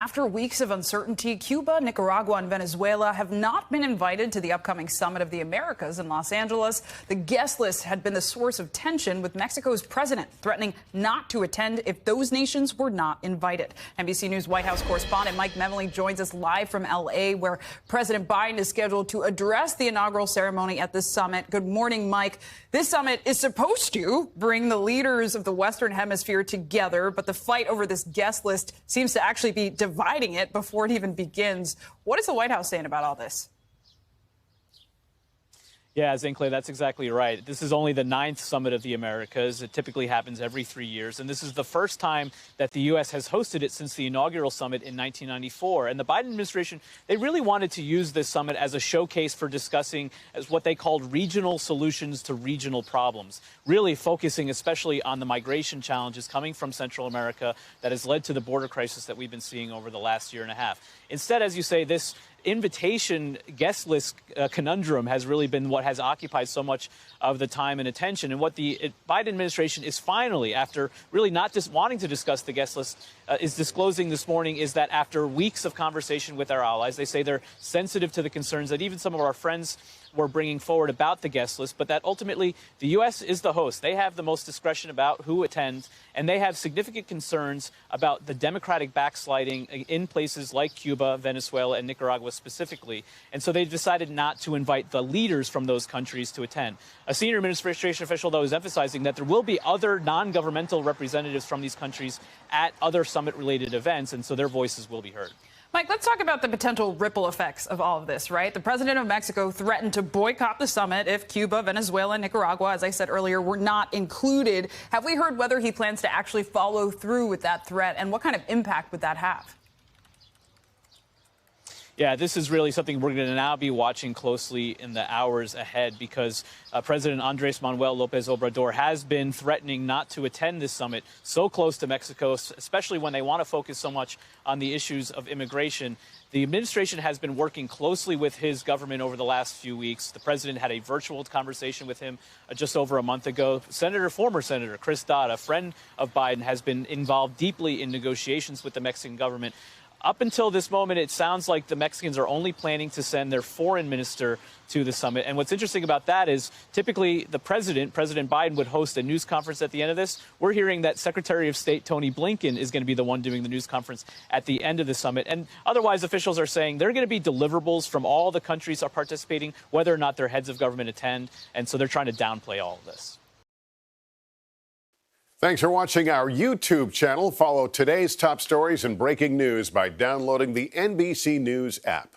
After weeks of uncertainty, Cuba, Nicaragua, and Venezuela have not been invited to the upcoming Summit of the Americas in Los Angeles. The guest list had been the source of tension, with Mexico's president threatening not to attend if those nations were not invited. NBC News White House correspondent Mike Memoli joins us live from L.A., where President Biden is scheduled to address the inaugural ceremony at the summit. Good morning, Mike. This summit is supposed to bring the leaders of the Western Hemisphere together, but the fight over this guest list seems to actually be dividing it before it even begins. What is the White House saying about all this? Yeah, Zinkley, that's exactly right. This is only the 9th Summit of the Americas. It typically happens every 3 years, and this is the first time that the U.S. has hosted it since the inaugural summit in 1994. And the Biden administration, they really wanted to use this summit as a showcase for discussing as what they called regional solutions to regional problems, really focusing especially on the migration challenges coming from Central America that has led to the border crisis that we've been seeing over the last year and a half. Instead, as you say, this invitation guest list conundrum has really been what has occupied so much of the time and attention. And what the Biden administration is finally, after really not just wanting to discuss the guest list, is disclosing this morning is that after weeks of conversation with our allies, they say they're sensitive to the concerns that even some of our friends were bringing forward about the guest list, but that ultimately the U.S. is the host. They have the most discretion about who attends, and they have significant concerns about the democratic backsliding in places like Cuba, Venezuela, and Nicaragua specifically. And so they've decided not to invite the leaders from those countries to attend. A senior administration official, though, is emphasizing that there will be other non-governmental representatives from these countries at other summit-related events, and so their voices will be heard. Mike, let's talk about the potential ripple effects of all of this, right? The president of Mexico threatened to boycott the summit if Cuba, Venezuela, and Nicaragua, as I said earlier, were not included. Have we heard whether he plans to actually follow through with that threat, and what kind of impact would that have? Yeah, this is really something we're going to now be watching closely in the hours ahead, because President Andrés Manuel López Obrador has been threatening not to attend this summit so close to Mexico, especially when they want to focus so much on the issues of immigration. The administration has been working closely with his government over the last few weeks. The president had a virtual conversation with him just over a month ago. Former Senator Chris Dodd, a friend of Biden, has been involved deeply in negotiations with the Mexican government. Up until this moment, it sounds like the Mexicans are only planning to send their foreign minister to the summit. And what's interesting about that is typically the President Biden, would host a news conference at the end of this. We're hearing that Secretary of State Tony Blinken is going to be the one doing the news conference at the end of the summit. And otherwise, officials are saying there are going to be deliverables from all the countries are participating, whether or not their heads of government attend. And so they're trying to downplay all of this. Thanks for watching our YouTube channel. Follow today's top stories and breaking news by downloading the NBC News app.